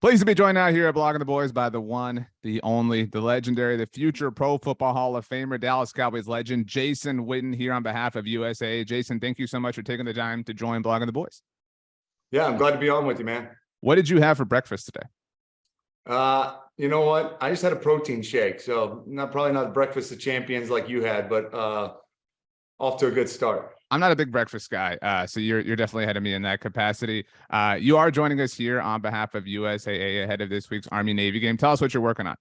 Pleased to be joined now here at Blogging the Boys by the one, the only, the legendary, the future Pro Football Hall of Famer, Dallas Cowboys legend, Jason Witten, here on behalf of USAA. Jason, thank you so much for taking the time to join Blogging the Boys. Yeah, I'm glad to be on with you, man. What did you have for breakfast today? You know what? I just had a protein shake, so probably not breakfast of champions like you had, but off to a good start. I'm not a big breakfast guy, so you're definitely ahead of me in that capacity. You are joining us here on behalf of USAA ahead of this week's Army-Navy game. Tell us what you're working on.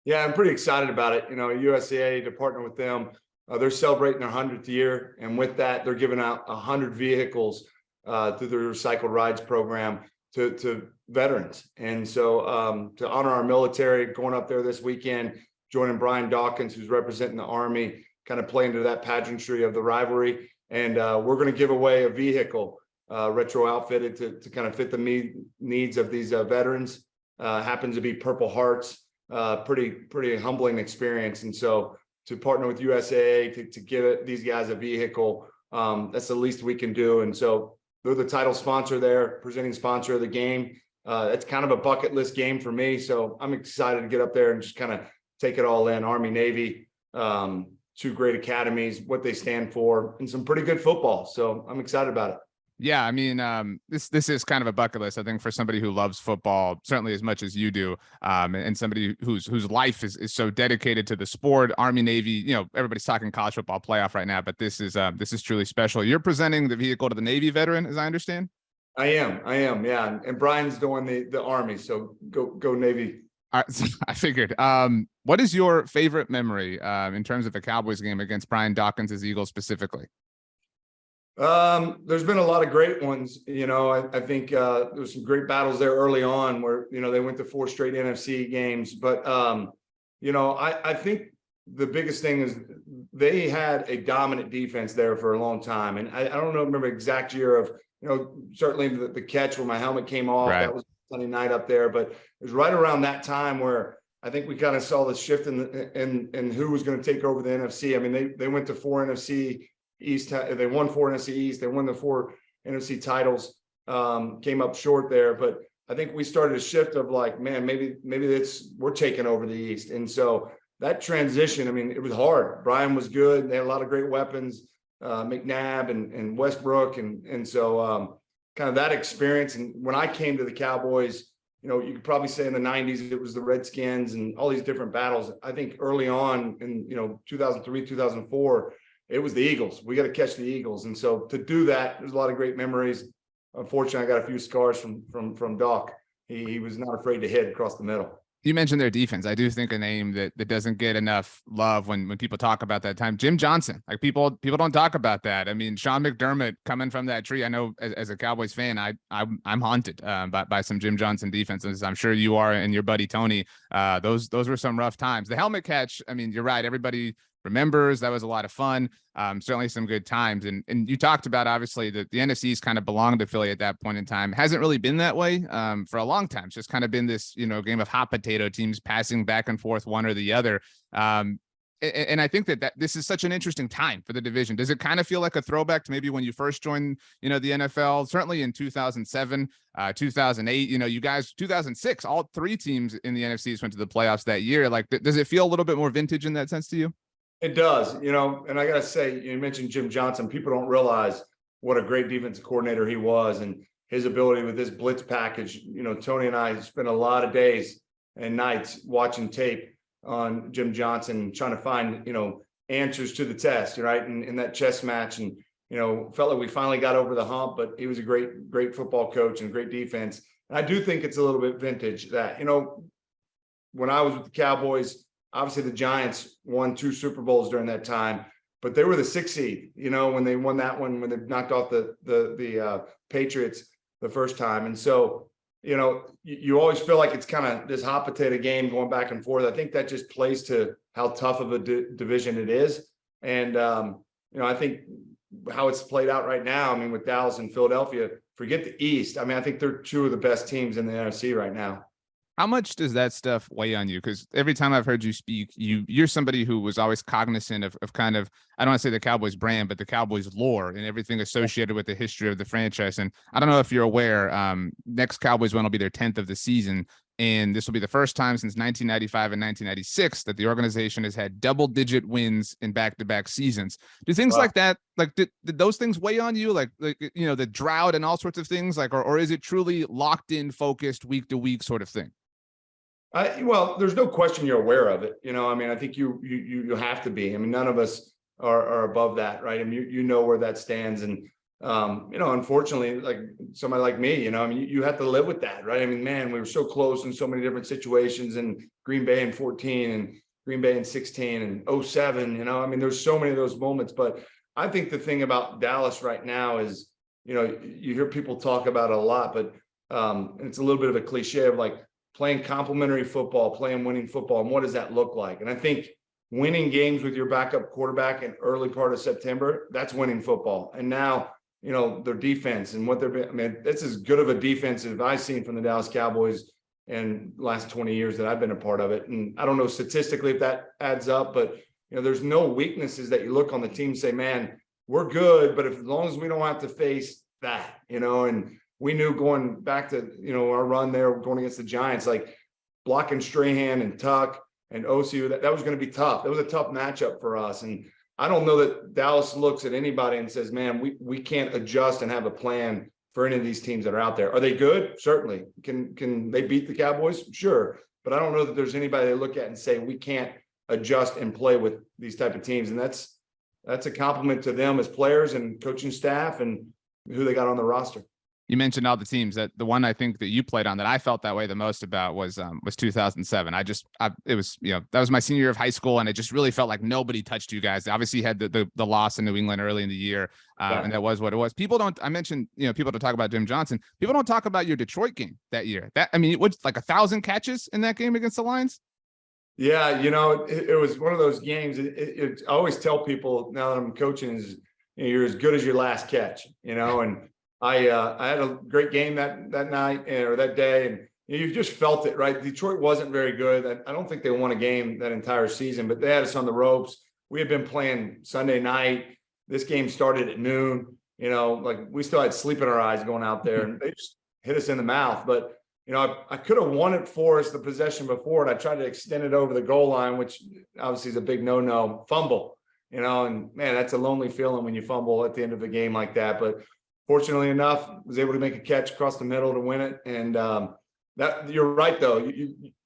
Yeah, I'm pretty excited about it. You know, USAA, to partner with them, they're celebrating their 100th year, and with that, they're giving out 100 vehicles through the Recycled Rides program to veterans. And so to honor our military, going up there this weekend, joining Brian Dawkins, who's representing the Army, kind of play into that pageantry of the rivalry. And we're going to give away a vehicle retro outfitted to kind of fit the needs of these veterans. Happens to be Purple Hearts. Pretty humbling experience. And so to partner with USAA to give these guys a vehicle, that's the least we can do. And so they're the title sponsor there, presenting sponsor of the game. It's kind of a bucket list game for me. So I'm excited to get up there and just kind of take it all in. Army, Navy, two great academies, what they stand for, and some pretty good football. So I'm excited about it. Yeah, I mean, this is kind of a bucket list, I think, for somebody who loves football, certainly as much as you do, and somebody whose life is so dedicated to the sport. Army, Navy, you know, everybody's talking college football playoff right now, but this is truly special. You're presenting the vehicle to the Navy veteran, as I understand. I am, yeah. And Brian's doing the Army, so go Navy. I figured. What is your favorite memory in terms of the Cowboys game against Brian Dawkins' Eagles specifically? There's been a lot of great ones. You know, I think there's some great battles there early on where, you know, they went to 4 straight NFC games. But, you know, I think the biggest thing is they had a dominant defense there for a long time. And I don't remember the exact year of, you know, certainly the catch where my helmet came off. Right. That was Sunday night up there. But it was right around that time where I think we kind of saw the shift in who was going to take over the NFC. I mean, they went to 4 NFC East. They won 4 NFC East. They won the 4 NFC titles. Came up short there, but I think we started a shift of like, man, maybe we're taking over the East. And so that transition, I mean, it was hard. Brian was good. They had a lot of great weapons, McNabb and Westbrook, and so kind of that experience. And when I came to the Cowboys, you know, you could probably say in the 90s it was the Redskins and all these different battles. I think early on in, you know, 2003, 2004. It was the Eagles. We got to catch the Eagles. And so to do that, there's a lot of great memories. Unfortunately, I got a few scars from Doc. He was not afraid to hit across the middle. You mentioned their defense. I do think a name that doesn't get enough love when people talk about that time. Jim Johnson. Like people don't talk about that. I mean, Sean McDermott coming from that tree. I know as a Cowboys fan, I'm haunted by some Jim Johnson defenses. I'm sure you are, and your buddy Tony. Those were some rough times. The helmet catch. I mean, you're right. Everybody remembers that was a lot of fun. Certainly some good times. And you talked about, obviously, that the NFC's kind of belonged to Philly at that point in time. Hasn't really been that way for a long time. It's just kind of been this, you know, game of hot potato teams passing back and forth, one or the other. And I think that this is such an interesting time for the division. Does it kind of feel like a throwback to maybe when you first joined, you know, the NFL? Certainly in 2007, 2008, you know, you guys, 2006, all 3 teams in the NFCs went to the playoffs that year. Like, does it feel a little bit more vintage in that sense to you? It does, you know, and I got to say, you mentioned Jim Johnson. People don't realize what a great defensive coordinator he was and his ability with this blitz package. You know, Tony and I spent a lot of days and nights watching tape on Jim Johnson, trying to find, you know, answers to the test, right? And in that chess match, and, you know, felt like we finally got over the hump, but he was a great football coach and great defense. And I do think it's a little bit vintage that, you know, when I was with the Cowboys, obviously the Giants won 2 Super Bowls during that time, but they were the 6th seed, you know, when they won that one, when they knocked off the Patriots the first time. And so, you know, you always feel like it's kind of this hot potato game going back and forth. I think that just plays to how tough of a division it is. And, you know, I think how it's played out right now, I mean, with Dallas and Philadelphia, forget the East. I mean, I think they're 2 of the best teams in the NFC right now. How much does that stuff weigh on you? Because every time I've heard you speak, you're somebody who was always cognizant of kind of, I don't want to say the Cowboys brand, but the Cowboys lore and everything associated with the history of the franchise. And I don't know if you're aware, next Cowboys win will be their 10th of the season. And this will be the first time since 1995 and 1996 that the organization has had double-digit wins in back-to-back seasons. Do things like that, like did those things weigh on you, like the drought and all sorts of things, like, or is it truly locked in, focused, week to week sort of thing? Well, there's no question you're aware of it. I mean, I think you have to be. I mean, none of us are above that, right? I mean, you know where that stands, and unfortunately, like somebody like me, I mean, you have to live with that, right? I mean, man, we were so close in so many different situations, and Green Bay in 14, and Green Bay in 16, and 07. I mean, there's so many of those moments. But I think the thing about Dallas right now is, you hear people talk about it a lot, but it's a little bit of a cliche of like, playing complementary football, playing winning football. And what does that look like? And I think winning games with your backup quarterback in early part of September, that's winning football. And now, their defense and what I mean, that's as good of a defense as I've seen from the Dallas Cowboys in the last 20 years that I've been a part of it. And I don't know statistically if that adds up, but there's no weaknesses that you look on the team and say, man, we're good, but as long as we don't have to face that, and we knew going back to, our run there going against the Giants, like blocking Strahan and Tuck and OCU, that was going to be tough. That was a tough matchup for us. And I don't know that Dallas looks at anybody and says, man, we can't adjust and have a plan for any of these teams that are out there. Are they good? Certainly. Can they beat the Cowboys? Sure. But I don't know that there's anybody they look at and say, we can't adjust and play with these type of teams. And that's a compliment to them as players and coaching staff and who they got on the roster. You mentioned all the teams. That the one I think that you played on that I felt that way the most about was 2007. It was, that was my senior year of high school, and it just really felt like nobody touched you guys. They obviously had the loss in New England early in the year, and that was what it was. I mentioned, people to talk about Jim Johnson. People don't talk about your Detroit game that year. It was like 1,000 catches in that game against the Lions. Yeah, it was one of those games. I always tell people now that I'm coaching is, you're as good as your last catch, and I had a great game that night or that day, and you just felt it, right? Detroit wasn't very good. I don't think they won a game that entire season, but they had us on the ropes. We had been playing Sunday night. This game started at noon, like we still had sleep in our eyes going out there, and they just hit us in the mouth. But, I could have won it for us the possession before, and I tried to extend it over the goal line, which obviously is a big no-no. Fumble, and man, that's a lonely feeling when you fumble at the end of the game like that. But fortunately enough, was able to make a catch across the middle to win it. And that you're right, though.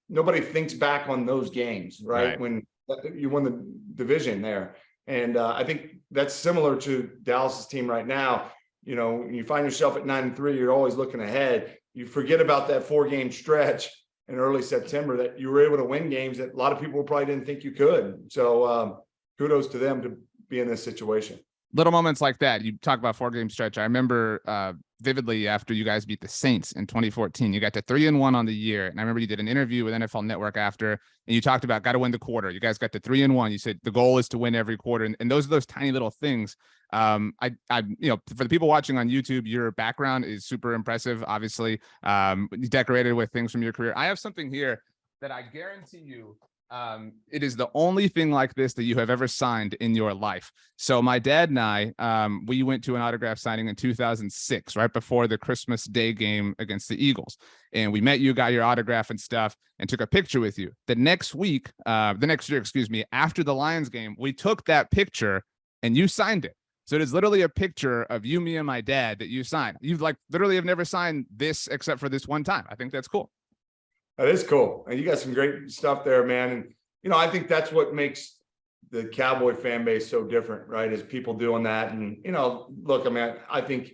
Nobody thinks back on those games, right? When you won the division there. And I think that's similar to Dallas's team right now. When you find yourself at 9-3, you're always looking ahead. You forget about that 4-game stretch in early September that you were able to win games that a lot of people probably didn't think you could. So kudos to them to be in this situation. Little moments like that. You talk about 4-game stretch. I remember vividly after you guys beat the Saints in 2014, you got to 3-1 on the year. And I remember you did an interview with NFL Network after, and you talked about got to win the quarter. You guys got to 3-1. You said the goal is to win every quarter. And those are those tiny little things. For the people watching on YouTube, your background is super impressive. Obviously, you decorated with things from your career. I have something here that I guarantee you, it is the only thing like this that you have ever signed in your life. So my dad and I, we went to an autograph signing in 2006, right before the Christmas Day game against the Eagles. And we met you, got your autograph and stuff, and took a picture with you. The next year, after the Lions game, we took that picture and you signed it. So it is literally a picture of you, me, and my dad that you signed. You've literally have never signed this except for this one time. I think that's cool. That is cool. And you got some great stuff there, man. And, I think that's what makes the Cowboy fan base so different, right? Is people doing that. And, look, I think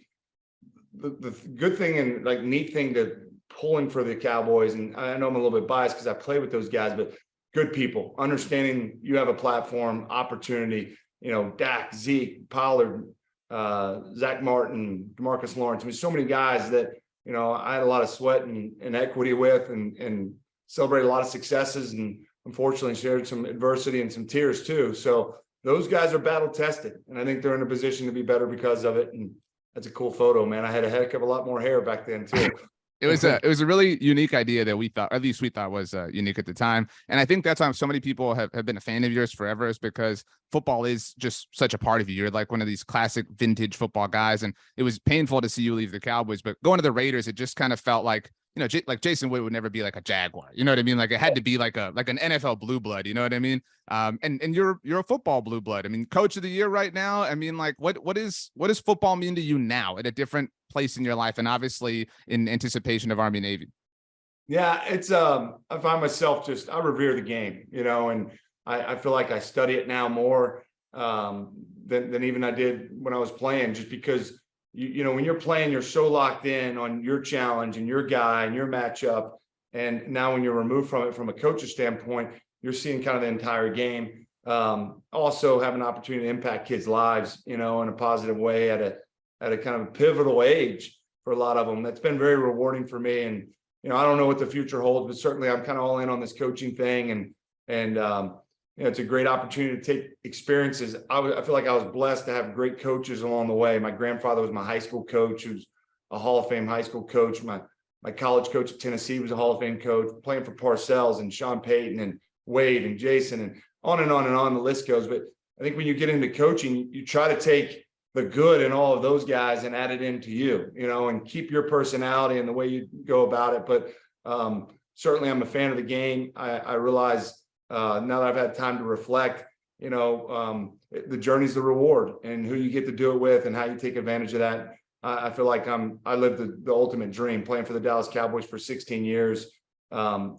the good thing and neat thing to pulling for the Cowboys, and I know I'm a little bit biased because I play with those guys, but good people, understanding you have a platform, opportunity, Dak, Zeke, Pollard, Zach Martin, DeMarcus Lawrence. I mean, so many guys that, I had a lot of sweat and equity with and celebrated a lot of successes, and unfortunately shared some adversity and some tears too. So those guys are battle tested, and I think they're in a position to be better because of it. And that's a cool photo, man. I had a heck of a lot more hair back then too. it was a really unique idea that we thought, or at least we thought was unique at the time. And I think that's why so many people have been a fan of yours forever, is because football is just such a part of you. You're like one of these classic vintage football guys. And it was painful to see you leave the Cowboys, but going to the Raiders, it just kind of felt like, like Jason Witt would never be like a Jaguar. You know what I mean? Like it had to be like an NFL blue blood. You know what I mean? And you're a football blue blood. I mean, coach of the year right now. I mean, like what does football mean to you now at a different place in your life, and obviously in anticipation of Army Navy? Yeah, it's I find myself I revere the game, and I feel like I study it now more than even I did when I was playing, just because when you're playing, you're so locked in on your challenge and your guy and your matchup. And now when you're removed from it from a coach's standpoint, you're seeing kind of the entire game. Also have an opportunity to impact kids' lives, in a positive way at a kind of pivotal age for a lot of them. That's been very rewarding for me. And, I don't know what the future holds, but certainly I'm kind of all in on this coaching thing. And it's a great opportunity to take experiences. I feel like I was blessed to have great coaches along the way. My grandfather was my high school coach, who's a Hall of Fame high school coach. My college coach at Tennessee was a Hall of Fame coach, playing for Parcells and Sean Payton and Wade and Jason, and on and on and on the list goes. But I think when you get into coaching, you try to take the good in all of those guys and add it into you, and keep your personality and the way you go about it. But certainly I'm a fan of the game. I realize now that I've had time to reflect, the journey's the reward, and who you get to do it with and how you take advantage of that. I feel like I lived the ultimate dream, playing for the Dallas Cowboys for 16 years,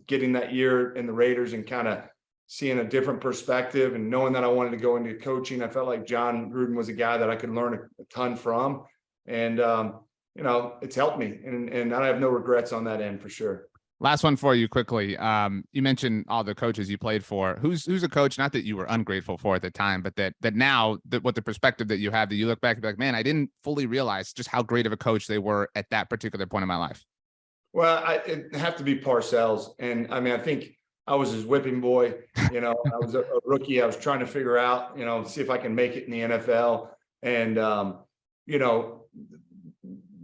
getting that year in the Raiders and kind of seeing a different perspective, and knowing that I wanted to go into coaching. I felt like John Gruden was a guy that I could learn a ton from. And, it's helped me, and I have no regrets on that end for sure. Last one for you quickly. You mentioned all the coaches you played for. Who's a coach, not that you were ungrateful for at the time, but that now what the perspective that you have, that you look back and be like, man, I didn't fully realize just how great of a coach they were at that particular point in my life? Well, it have to be Parcells. And I mean, I think I was his whipping boy. I was a rookie. I was trying to figure out, see if I can make it in the NFL. And,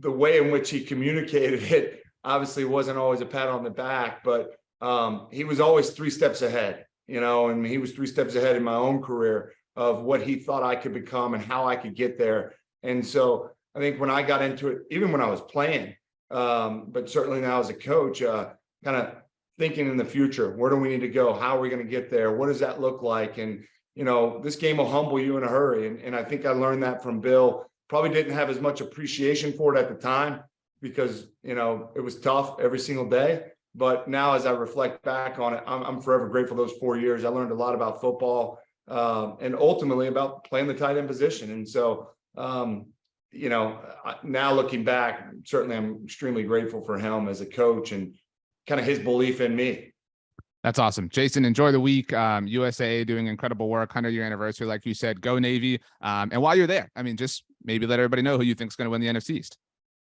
the way in which he communicated it obviously wasn't always a pat on the back, but he was always 3 steps ahead, and he was 3 steps ahead in my own career of what he thought I could become and how I could get there. And so I think when I got into it, even when I was playing, but certainly now as a coach, kind of thinking in the future, where do we need to go? How are we going to get there? What does that look like? And, this game will humble you in a hurry. And I think I learned that from Bill. Probably didn't have as much appreciation for it at the time because, it was tough every single day. But now as I reflect back on it, I'm forever grateful those 4 years. I learned a lot about football and ultimately about playing the tight end position. And so, now looking back, certainly I'm extremely grateful for him as a coach and kind of his belief in me. That's awesome. Jason, enjoy the week. USAA doing incredible work, 100-year anniversary, like you said. Go Navy. And while you're there, I mean, just maybe let everybody know who you think is going to win the NFC East.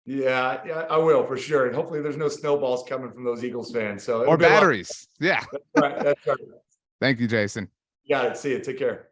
Yeah, I will for sure. And hopefully there's no snowballs coming from those Eagles fans. Or batteries. Yeah. That's right. Thank you, Jason. Got it. See you. Take care.